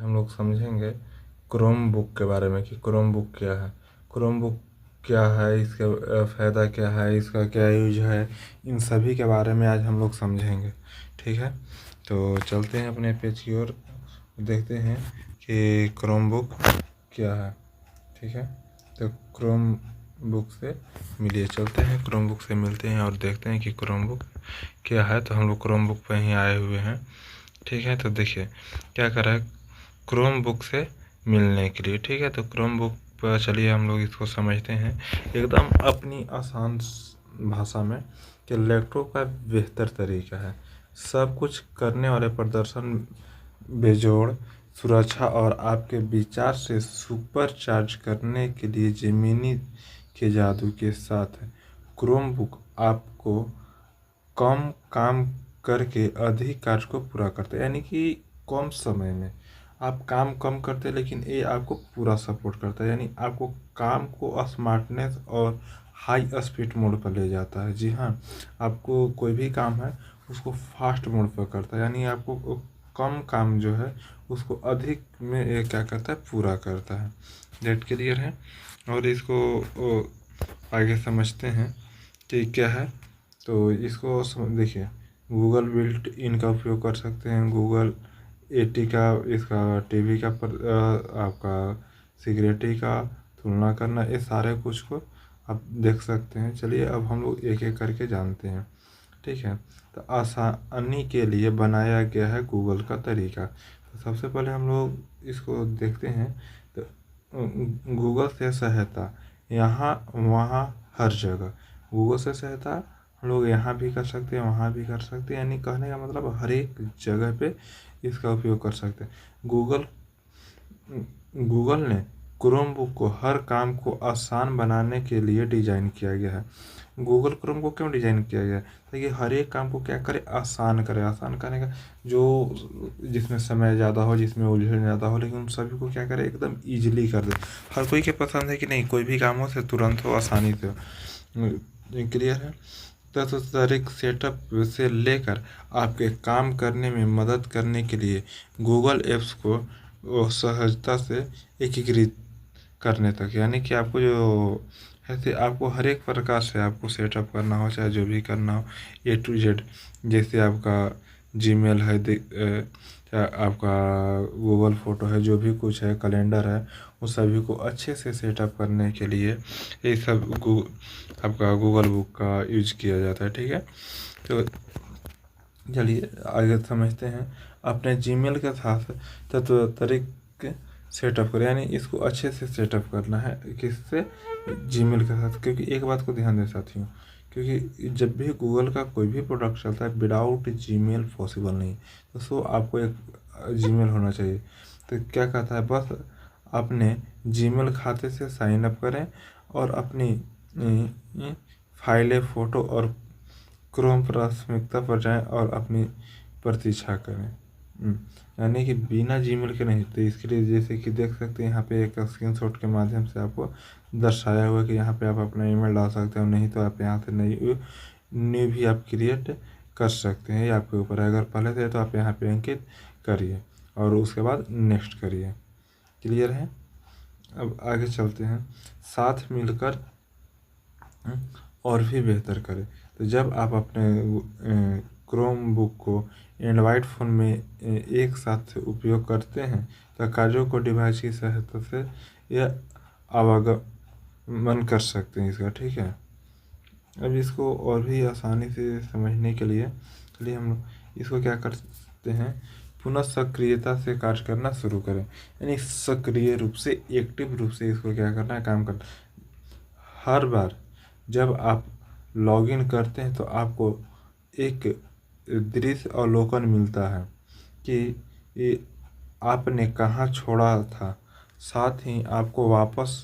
हम लोग समझेंगे क्रोम बुक के बारे में कि क्रोम बुक क्या है। क्रोम बुक क्या है, इसका फ़ायदा क्या है, इसका क्या यूज है, इन सभी के बारे में आज हम लोग समझेंगे। ठीक है, तो चलते हैं अपने पेज की ओर, देखते हैं कि क्रोम बुक क्या है। ठीक है, तो क्रोम बुक से मिलिए, चलते हैं क्रोम बुक से मिलते हैं और देखते हैं कि क्रोम बुक क्या है। तो हम लोग क्रोम बुक पे ही आए हुए हैं। ठीक है, तो देखिए क्या करा है क्रोम बुक से मिलने के लिए। ठीक है, तो क्रोम बुक पर चलिए हम लोग इसको समझते हैं एकदम अपनी आसान भाषा में कि लैपटॉप का बेहतर तरीका है सब कुछ करने वाले प्रदर्शन बेजोड़ सुरक्षा और आपके विचार से सुपर चार्ज करने के लिए जेमिनी के जादू के साथ क्रोम बुक आपको कम काम करके अधिक कार्य को पूरा करते हैं। यानी कि कम समय में आप काम कम करते हैं लेकिन ये आपको पूरा सपोर्ट करता है, यानी आपको काम को स्मार्टनेस और हाई स्पीड मोड पर ले जाता है। जी हाँ, आपको कोई भी काम है उसको फास्ट मोड पर करता है, यानी आपको कम काम जो है उसको अधिक में ये क्या करता है पूरा करता है। डेट क्लियर है, और इसको आगे समझते हैं कि क्या है। तो इसको देखिए गूगल बिल्ट इन का उपयोग कर सकते हैं, गूगल एटी का इसका टीवी का आपका सिक्योरिटी का तुलना करना, ये सारे कुछ को आप देख सकते हैं। चलिए अब हम लोग एक एक करके जानते हैं। ठीक है, तो आसानी के लिए बनाया गया है गूगल का तरीका। तो सबसे पहले हम लोग इसको देखते हैं। तो गूगल से सहायता यहाँ वहाँ हर जगह, गूगल से सहायता हम लोग यहाँ भी कर सकते हैं वहाँ भी कर सकते हैं, यानी कहने का मतलब हर एक जगह पे इसका उपयोग कर सकते हैं। गूगल ने क्रोम बुक को हर काम को आसान बनाने के लिए डिज़ाइन किया गया है। गूगल क्रोम को क्यों डिज़ाइन किया गया है, ताकि हर एक काम को क्या करे, आसान करे। आसान करने का जो जिसमें समय ज़्यादा हो, जिसमें उलझन ज़्यादा हो, लेकिन उन सभी को क्या करे एकदम ईजिली कर दे। हर कोई के पसंद है कि नहीं कोई भी काम हो से तुरंत हो, आसानी से हो। क्लियर है, तो तरीक सेटअप से लेकर आपके काम करने में मदद करने के लिए गूगल एप्स को सहजता से एकीकृत करने तक, यानी कि आपको जो ऐसे आपको हर एक प्रकार से आपको सेटअप करना हो, चाहे जो भी करना हो ए टू जेड, जैसे आपका जीमेल है, चाहे आपका गूगल फ़ोटो है, जो भी कुछ है, कैलेंडर है, उन सभी को अच्छे से सेटअप करने के लिए ये सब आपका गूगल बुक का यूज किया जाता है। ठीक है, तो चलिए आगे समझते हैं। अपने जीमेल के साथ तरीके सेटअप करें, यानी इसको अच्छे से सेटअप करना है किससे, जीमेल के साथ। क्योंकि एक बात को ध्यान दें साथियों, क्योंकि जब भी गूगल का कोई भी प्रोडक्ट चलता है विदाउट जीमेल पॉसिबल नहीं। तो सो आपको एक जीमेल होना चाहिए। तो क्या कहता है, बस अपने जीमेल खाते से साइन अप करें और अपनी फाइलें, फ़ोटो और क्रोम प्राथमिकता पर जाएं और अपनी प्रतीक्षा करें। यानी कि बिना जीमेल के नहीं। तो इसके लिए जैसे कि देख सकते हैं यहाँ पे एक स्क्रीनशॉट के माध्यम से आपको दर्शाया हुआ कि यहाँ पे आप अपना ईमेल डाल सकते हो, नहीं तो आप यहाँ से न्यू भी आप क्रिएट कर सकते हैं। ये आपके ऊपर है, अगर पहले से है तो आप यहाँ पे अंकित करिए और उसके बाद नेक्स्ट करिए। क्लियर है, अब आगे चलते हैं। साथ मिलकर और भी बेहतर करें। तो जब आप अपने क्रोम बुक को एंड्रॉयड फ़ोन में एक साथ उपयोग करते हैं तो कार्यों को डिवाइस की सहायता से यह आवागमन कर सकते हैं इसका। ठीक है, अब इसको और भी आसानी से समझने के लिए हम इसको क्या करते हैं, पुनः सक्रियता से कार्य करना शुरू करें। यानी सक्रिय रूप से, एक्टिव रूप से इसको क्या करना है, काम करना। हर बार जब आप लॉगिन करते हैं तो आपको एक दृश्य अवलोकन मिलता है कि ये आपने कहाँ छोड़ा था। साथ ही आपको वापस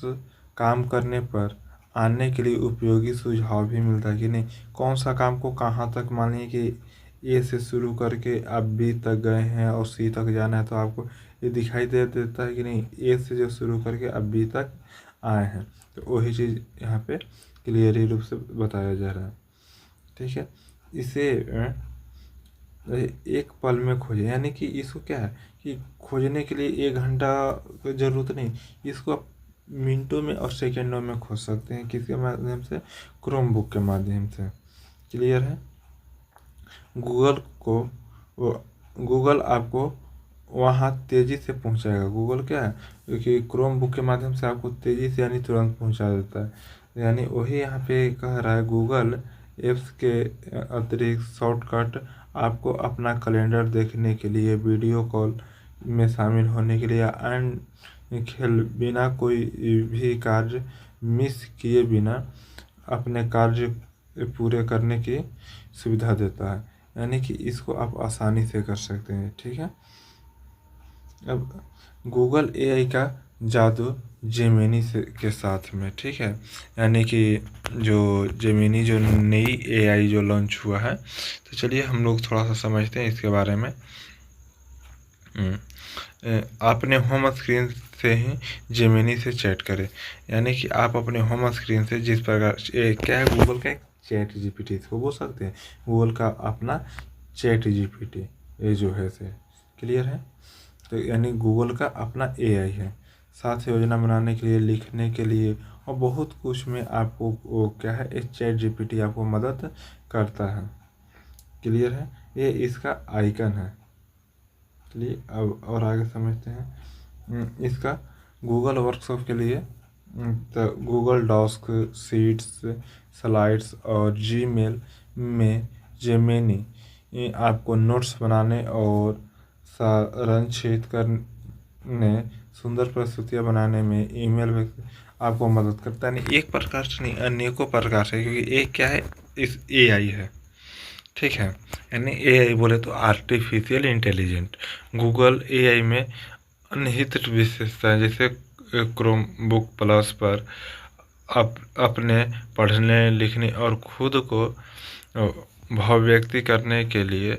काम करने पर आने के लिए उपयोगी सुझाव भी मिलता है कि नहीं कौन सा काम को कहाँ तक, मानिए कि ए से शुरू करके आप बी तक गए हैं और सी तक जाना है, तो आपको ये दिखाई देता है कि नहीं ए से जो शुरू करके आप बी तक आए हैं। तो वही चीज़ यहाँ पे क्लियरली रूप से बताया जा रहा है। ठीक है, इसे एक पल में खोजे, यानी कि इसको क्या है कि खोजने के लिए 1 घंटा की ज़रूरत नहीं, इसको आप मिनटों में और सेकेंडों में खोज सकते हैं। किसके माध्यम से? क्रोम बुक के माध्यम से। क्लियर है? गूगल को गूगल आपको वहाँ तेज़ी से पहुँचाएगा। गूगल क्या है, क्योंकि क्रोम बुक के माध्यम से आपको तेज़ी से यानी तुरंत पहुँचा देता है। यानी वही यहाँ पे कह रहा है, गूगल एप्स के अतिरिक्त शॉर्टकट आपको अपना कैलेंडर देखने के लिए, वीडियो कॉल में शामिल होने के लिए, अन्य खेल बिना कोई भी कार्य मिस किए बिना अपने कार्य पूरे करने की सुविधा देता है। यानी कि इसको आप आसानी से कर सकते हैं। ठीक है। अब गूगल एआई का जादू जेमिनी से के साथ में। ठीक है। यानी कि जो जेमिनी जो नई एआई जो लॉन्च हुआ है, तो चलिए हम लोग थोड़ा सा समझते हैं इसके बारे में। अपने होम स्क्रीन से ही जेमिनी से चैट करें। यानी कि आप अपने होम स्क्रीन से जिस प्रकार क्या है, गूगल का एक चैट जीपीटी इसको बोल सकते हैं, गूगल का अपना चैट जीपीटी ये जो है से। क्लियर है? तो यानी गूगल का अपना एआई है। साथ योजना बनाने के लिए, लिखने के लिए और बहुत कुछ में आपको वो क्या है, एक चैट जीपीटी आपको मदद करता है। क्लियर है? ये इसका आइकन है। चलिए अब और आगे समझते हैं इसका गूगल वर्कशॉप के लिए। तो गूगल डॉक्स, शीट्स, स्लाइड्स और जीमेल में जेमिनी आपको नोट्स बनाने और सारांशित करने, सुंदर प्रस्तुतियाँ बनाने में, ईमेल में आपको मदद करता है। नहीं एक प्रकार से नहीं, अनेकों प्रकार से, क्योंकि एक क्या है, इस एआई है। ठीक है। यानी एआई बोले तो आर्टिफिशियल इंटेलिजेंट। गूगल एआई में निहित विशेषताएं, जैसे क्रोम बुक प्लस पर अपने पढ़ने, लिखने और खुद को भावव्यक्ति करने के लिए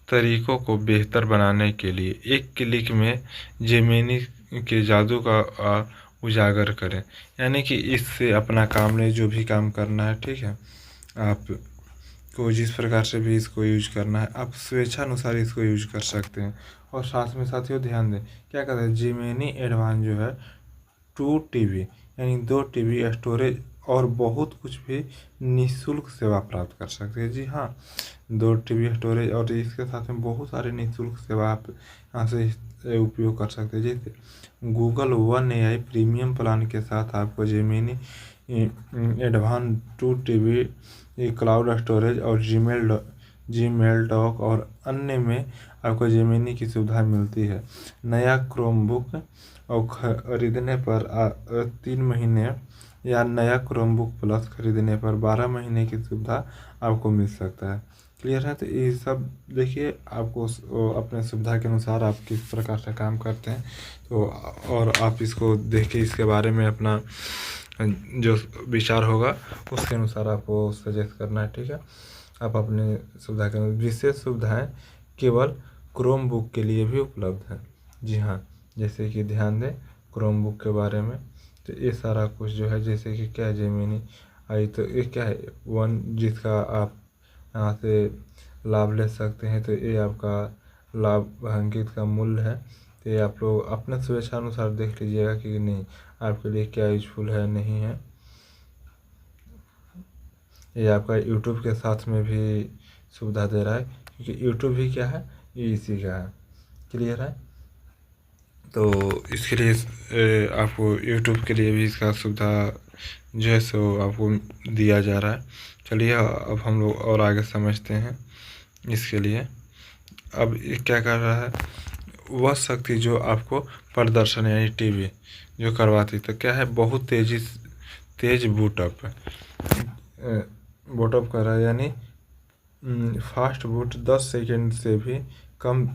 तरीकों को बेहतर बनाने के लिए एक क्लिक में जेमिनी के जादू का उजागर करें। यानी कि इससे अपना काम में जो भी काम करना है, ठीक है, आप को जिस प्रकार से भी इसको यूज करना है, आप स्वेच्छानुसार इसको यूज कर सकते हैं। और साथ में साथियों ध्यान दें, क्या कहते हैं, जेमिनी एडवांस जो है 2 TB यानी 2 TB स्टोरेज और बहुत कुछ भी निःशुल्क सेवा प्राप्त कर सकते हैं। जी हाँ, 2 TB स्टोरेज और इसके साथ में बहुत सारे निःशुल्क सेवा आप यहाँ से उपयोग कर सकते हैं। जैसे Google one AI premium plan के साथ आपको Gemini advance 2 TB cloud storage और जीमेल डॉक और अन्य में आपको जेमिनी की सुविधा मिलती है। नया क्रोम बुक और खरीदने पर 3 महीने या नया क्रोम बुक प्लस खरीदने पर 12 महीने की सुविधा आपको मिल सकता है। क्लियर है? तो ये सब देखिए, आपको अपने सुविधा के अनुसार आप किस प्रकार से काम करते हैं, तो और आप इसको देख के इसके बारे में अपना जो विचार होगा उसके अनुसार आपको सजेस्ट करना है। ठीक है। आप अपने सुविधा के विशेष सुविधाएं केवल क्रोम बुक के लिए भी उपलब्ध है। जी हाँ, जैसे कि ध्यान दें क्रोम बुक के बारे में, तो ये सारा कुछ जो है, जैसे कि क्या है, जेमिनी आई, तो ये क्या है, वन जिसका आप यहाँ से लाभ ले सकते हैं। तो ये आपका लाभांकित का मूल्य है। तो ये आप लोग अपने स्वेच्छानुसार देख लीजिएगा कि नहीं आपके लिए क्या यूजफुल है, नहीं है। ये आपका यूट्यूब के साथ में भी सुविधा दे रहा है, क्योंकि यूट्यूब भी क्या है, ये इसी का है। क्लियर है? तो इसके लिए आपको यूट्यूब के लिए भी इसका सुविधा जो है सो आपको दिया जा रहा है। चलिए अब हम लोग और आगे समझते हैं इसके लिए। अब ये क्या कर रहा है, वह शक्ति जो आपको प्रदर्शन यानी टीवी जो करवाती, तो क्या है, बहुत तेज बूटअप कर रहा है। यानी फास्ट बूट 10 सेकेंड से भी कम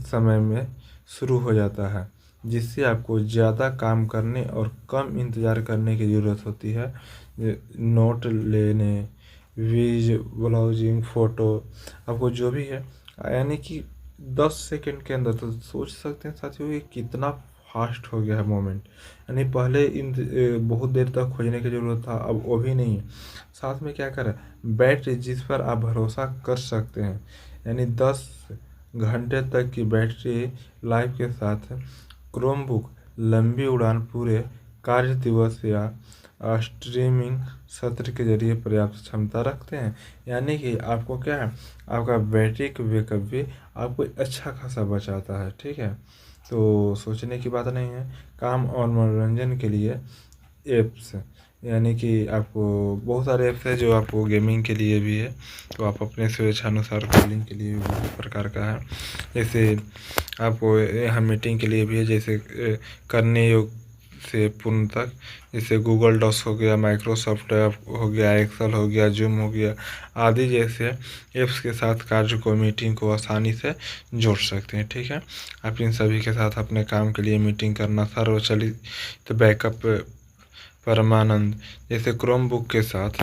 समय में शुरू हो जाता है, जिससे आपको ज़्यादा काम करने और कम इंतज़ार करने की ज़रूरत होती है। नोट लेने, विजुअलाइजिंग, फ़ोटो, आपको जो भी है, यानी कि 10 सेकेंड के अंदर। तो सोच सकते हैं साथियों ये कितना फास्ट हो गया है मोमेंट। यानी पहले बहुत देर तक खोजने की ज़रूरत था, अब वो भी नहीं है। साथ में क्या करें, बैटरी जिस पर आप भरोसा कर सकते हैं, यानी 10 घंटे तक की बैटरी लाइफ के साथ क्रोमबुक लंबी उड़ान, पूरे कार्य दिवस या स्ट्रीमिंग सत्र के जरिए पर्याप्त क्षमता रखते हैं। यानी कि आपको क्या है, आपका बैटरी बैकअप भी आपको अच्छा खासा बचाता है। ठीक है, तो सोचने की बात नहीं है। काम और मनोरंजन के लिए ऐप्स, यानी कि आपको बहुत सारे ऐप्स हैं जो आपको गेमिंग के लिए भी है, तो आप अपने स्वेच्छानुसार कॉलिंग के लिए भी बहुत प्रकार का है। जैसे आपको यहाँ मीटिंग के लिए भी है, जैसे करने योग से पूर्ण तक, जैसे गूगल डॉक्स हो गया, माइक्रोसॉफ्ट हो गया, एक्सेल हो गया, जूम हो गया आदि जैसे ऐप्स के साथ कार्य को, मीटिंग को आसानी से जोड़ सकते हैं। ठीक है, आप इन सभी के साथ अपने काम के लिए मीटिंग करना, सर्वचालित बैकअप, परमानंद, जैसे क्रोमबुक के साथ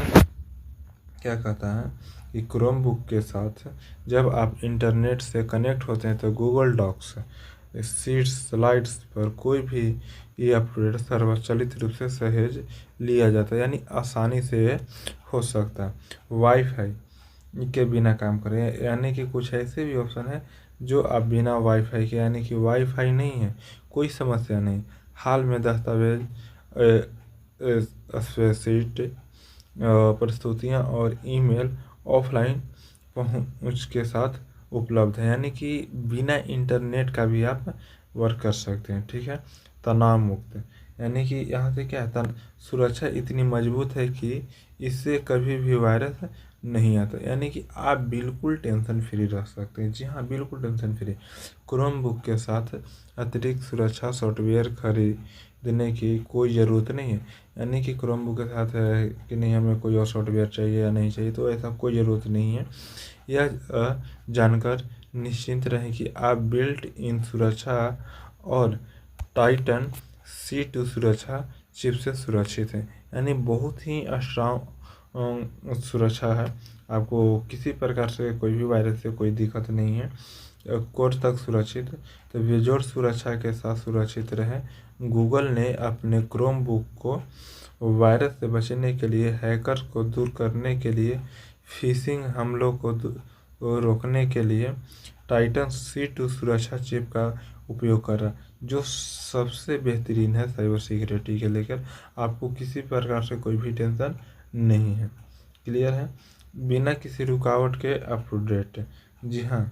क्या कहता है कि क्रोमबुक के साथ जब आप इंटरनेट से कनेक्ट होते हैं तो गूगल डॉक्स, शीट्स, स्लाइड्स पर कोई भी ये अपडेट सर्वचालित रूप से सहेज लिया जाता है, यानी आसानी से हो सकता है। वाईफाई के बिना काम करें, यानी कि कुछ ऐसे भी ऑप्शन है जो आप बिना वाईफाई के, यानी कि वाईफाई नहीं है कोई समस्या नहीं, हाल में दस्तावेज, स्प्रेडशीट, प्रस्तुतियाँ और ईमेल ऑफलाइन पहुंच के साथ उपलब्ध है, यानी कि बिना इंटरनेट का भी आप वर्क कर सकते हैं। ठीक है, तनाव मुक्त, यानी कि यहाँ से क्या है, सुरक्षा इतनी मजबूत है कि इससे कभी भी वायरस नहीं आता, यानी कि आप बिल्कुल टेंशन फ्री रह सकते हैं। जी हाँ, बिल्कुल टेंशन फ्री। क्रोमबुक के साथ अतिरिक्त सुरक्षा सॉफ्टवेयर खरीदने की कोई ज़रूरत नहीं है, यानी कि क्रोमबुक के साथ है कि नहीं हमें कोई और सॉफ्टवेयर चाहिए या नहीं चाहिए, तो ऐसा कोई ज़रूरत नहीं है। यह जानकर निश्चिंत रहें कि आप बिल्ट इन सुरक्षा और टाइटन C2 सुरक्षा चिप से सुरक्षित है, यानी बहुत ही स्ट्रांग सुरक्षा है। आपको किसी प्रकार से कोई भी वायरस से कोई दिक्कत नहीं है। कोर तक सुरक्षित, तो बेजोड़ सुरक्षा के साथ सुरक्षित रहें। गूगल ने अपने क्रोमबुक को वायरस से बचने के लिए, हैकर को दूर करने के लिए, फिशिंग हमलों को रोकने के लिए टाइटन C2 सुरक्षा चिप का उपयोग कर रहा है, जो सबसे बेहतरीन है साइबर सिक्योरिटी के लेकर। आपको किसी प्रकार से कोई भी टेंशन नहीं है। क्लियर है, बिना किसी रुकावट के अपडेट। जी हाँ,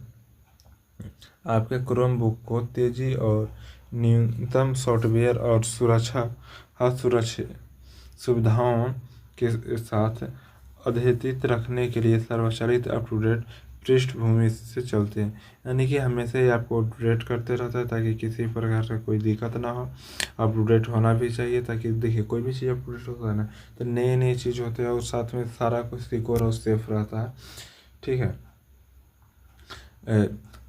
आपके क्रोमबुक को तेज़ी और न्यूनतम सॉफ्टवेयर और सुरक्षित सुविधाओं के साथ अद्यतित रखने के लिए सर्वचालित अपडेट पृष्ठभूमि से चलते हैं, यानी कि हमेशा ही आपको अपडेट करते रहता है ताकि किसी प्रकार से कोई दिक्कत ना हो। अपडेट होना भी चाहिए ताकि देखिए कोई भी चीज़ अपडेट होता है ना, तो नई नई चीज़ होते हैं और साथ में सारा कुछ सिक्योर और सेफ रहता है। ठीक है,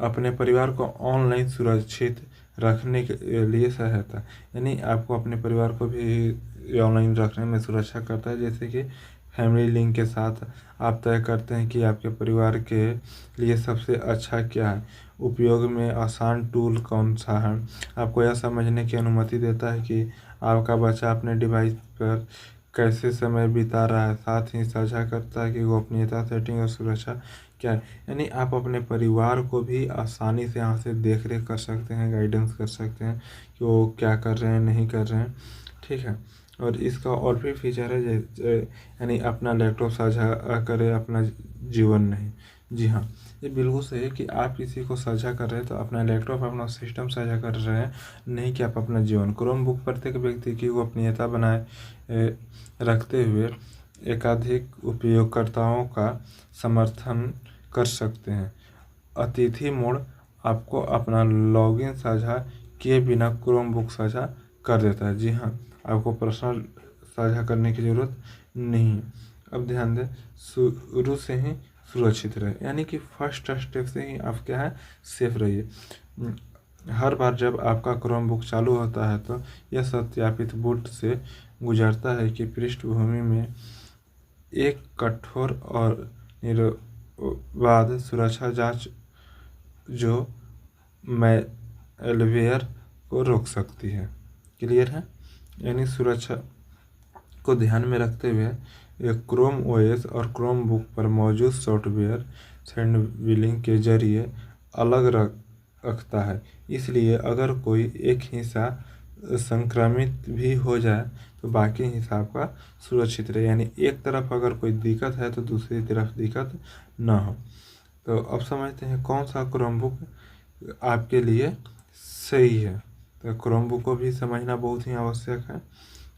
अपने परिवार को ऑनलाइन सुरक्षित रखने के लिए सहायता, यानी आपको अपने परिवार को भी ऑनलाइन रखने में सुरक्षा करता है। जैसे कि फैमिली लिंक के साथ आप तय करते हैं कि आपके परिवार के लिए सबसे अच्छा क्या है, उपयोग में आसान टूल कौन सा है। आपको यह समझने की अनुमति देता है कि आपका बच्चा अपने डिवाइस पर कैसे समय बिता रहा है, साथ ही साझा करता है कि गोपनीयता सेटिंग और सुरक्षा क्या है, यानी आप अपने परिवार को भी आसानी से यहाँ से देख रेख कर सकते हैं, गाइडेंस कर सकते हैं कि वो क्या कर रहे हैं, नहीं कर रहे हैं। ठीक है, और इसका और भी फीचर है जैसे यानी अपना लैपटॉप साझा करें, अपना जीवन नहीं। जी हाँ, ये बिल्कुल सही है कि आप किसी को साझा कर रहे हैं तो अपना लैपटॉप, अपना सिस्टम साझा कर रहे हैं, नहीं कि आप अपना जीवन। क्रोमबुक प्रत्येक व्यक्ति की गोपनीयता बनाए रखते हुए एकाधिक उपयोगकर्ताओं का समर्थन कर सकते हैं। अतिथि मोड आपको अपना लॉगिन साझा किए बिना क्रोमबुक साझा कर देता है। जी हाँ, आपको पर्सनल साझा करने की ज़रूरत नहीं है। अब ध्यान दें, शुरू से ही सुरक्षित रहे, यानी कि फर्स्ट स्टेप से ही आप क्या है, सेफ रहिए। हर बार जब आपका क्रोमबुक चालू होता है तो यह सत्यापित बूट से गुजरता है कि पृष्ठभूमि में एक कठोर और निर्बाध सुरक्षा जांच जो मैलवेयर को रोक सकती है। क्लियर है, यानी सुरक्षा को ध्यान में रखते हुए एक क्रोम ओएस और क्रोमबुक पर मौजूद सॉफ्टवेयर सैंडविलिंग के जरिए अलग रखता है। इसलिए अगर कोई एक हिस्सा संक्रमित भी हो जाए तो बाकी हिस्सा आपका सुरक्षित रहे, यानी एक तरफ अगर कोई दिक्कत है तो दूसरी तरफ दिक्कत ना हो। तो अब समझते हैं कौन सा क्रोमबुक आपके लिए सही है। तो क्रोमबुक को भी समझना बहुत ही आवश्यक है।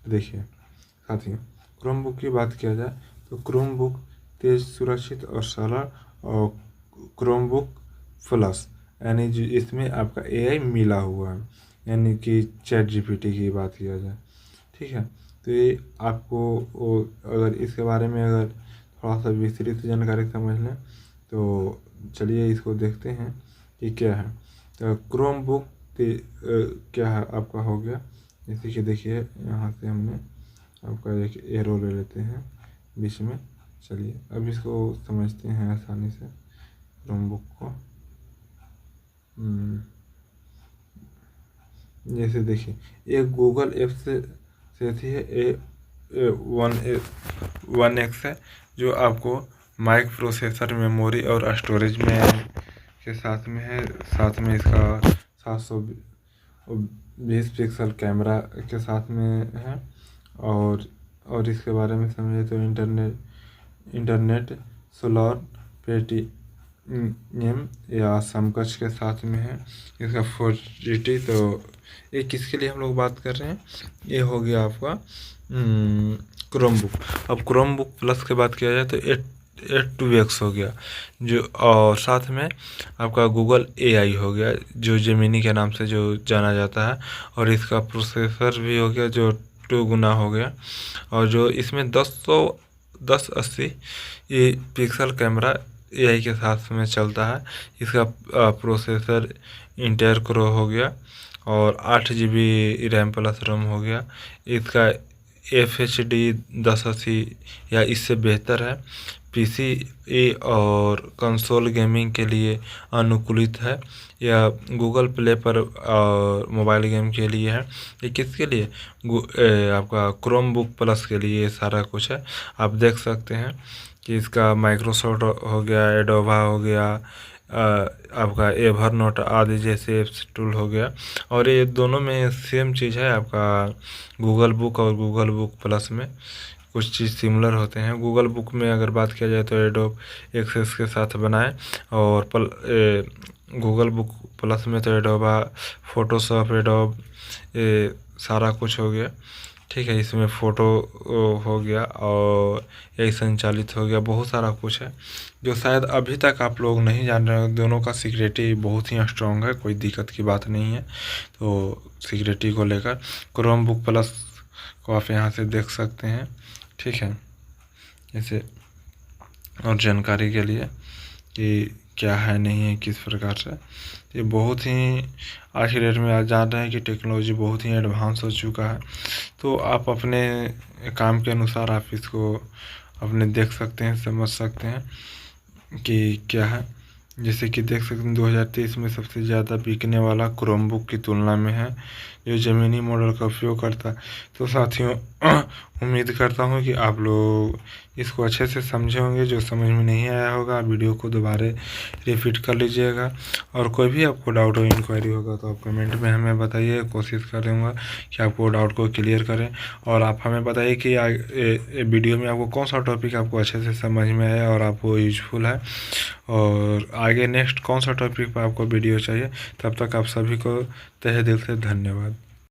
देखिए साथियों, क्रोमबुक की बात किया जाए तो क्रोमबुक तेज, सुरक्षित और सरल, और क्रोमबुक प्लस यानी जो इसमें आपका AI मिला हुआ है, यानी कि ChatGPT की बात किया जाए, ठीक है। तो ये आपको अगर इसके बारे में अगर थोड़ा सा विस्तृत जानकारी समझ लें तो चलिए इसको देखते हैं कि क्या है। तो क्रोमबुक क्या है आपका हो गया, जैसे कि देखिए यहाँ से हमने आपका एक एरो ले लेते हैं बीच में। चलिए अब इसको समझते हैं आसानी से क्रोमबुक को। जैसे देखिए एक गूगल ऐप से थी A1X है, जो आपको माइक प्रोसेसर, मेमोरी और स्टोरेज में के साथ में है। साथ में इसका 720 पिक्सल कैमरा के साथ में है। और इसके बारे में समझे तो इंटरनेट सोलर पेटीएम या समकक्ष के साथ में है। इसका 4G। तो ये किसके लिए हम लोग बात कर रहे हैं, ये हो गया आपका क्रोमबुक। अब क्रोमबुक प्लस की बात किया जाए तो 8-2x हो गया, जो और साथ में आपका गूगल AI हो गया, जो जेमिनी के नाम से जो जाना जाता है। और इसका प्रोसेसर भी हो गया जो 2 गुना हो गया, और जो इसमें 1080 पिक्सल कैमरा AI के साथ में चलता है। इसका प्रोसेसर इंटेल कोर हो गया और 8 GB रैम प्लस रोम हो गया। इसका FHD 1080 या इससे बेहतर है। PC और कंसोल गेमिंग के लिए अनुकूलित है, या गूगल प्ले पर और मोबाइल गेम के लिए है। ये किसके लिए, आपका क्रोमबुक प्लस के लिए सारा कुछ है। आप देख सकते हैं कि इसका माइक्रोसॉफ्ट हो गया, एडोबा हो गया, आपका एवरनोट आदि जैसे एप्स टूल हो गया। और ये दोनों में सेम चीज़ है, आपका गूगल बुक और गूगल बुक प्लस में कुछ चीज़ सिमिलर होते हैं। गूगल बुक में अगर बात किया जाए तो एडोब एक्सेस के साथ बनाए, और गूगल बुक प्लस में तो एडोबा, फोटोशॉप, एडोब सारा कुछ हो गया, ठीक है। इसमें फ़ोटो हो गया और यही संचालित हो गया, बहुत सारा कुछ है जो शायद अभी तक आप लोग नहीं जान रहे हो। दोनों का सिक्योरिटी बहुत ही स्ट्रॉन्ग है, कोई दिक्कत की बात नहीं है। तो सिक्योरिटी को लेकर क्रोमबुक प्लस को आप यहाँ से देख सकते हैं, ठीक है। जैसे और जानकारी के लिए कि क्या है नहीं है किस प्रकार से, ये बहुत ही आज की डेट में आज जान रहे हैं कि टेक्नोलॉजी बहुत ही एडवांस हो चुका है। तो आप अपने काम के अनुसार आप इसको अपने देख सकते हैं, समझ सकते हैं कि क्या है। जैसे कि देख सकते हैं 2023 में सबसे ज़्यादा बिकने वाला क्रोमबुक की तुलना में है, जो जेमिनी मॉडल का उपयोग करता है। तो साथियों उम्मीद करता हूँ कि आप लोग इसको अच्छे से समझे होंगे। जो समझ में नहीं आया होगा वीडियो को दोबारा रिपीट कर लीजिएगा, और कोई भी आपको डाउट और इंक्वायरी होगा तो आप कमेंट में हमें बताइए, कोशिश करूँगा कि आपको डाउट को क्लियर करें। और आप हमें बताइए कि वीडियो में आपको कौन सा टॉपिक आपको अच्छे से समझ में आया और आपको यूजफुल है, और आगे नेक्स्ट कौन सा टॉपिक पर आपको वीडियो चाहिए। तब तक आप सभी को तहे दिल से धन्यवाद।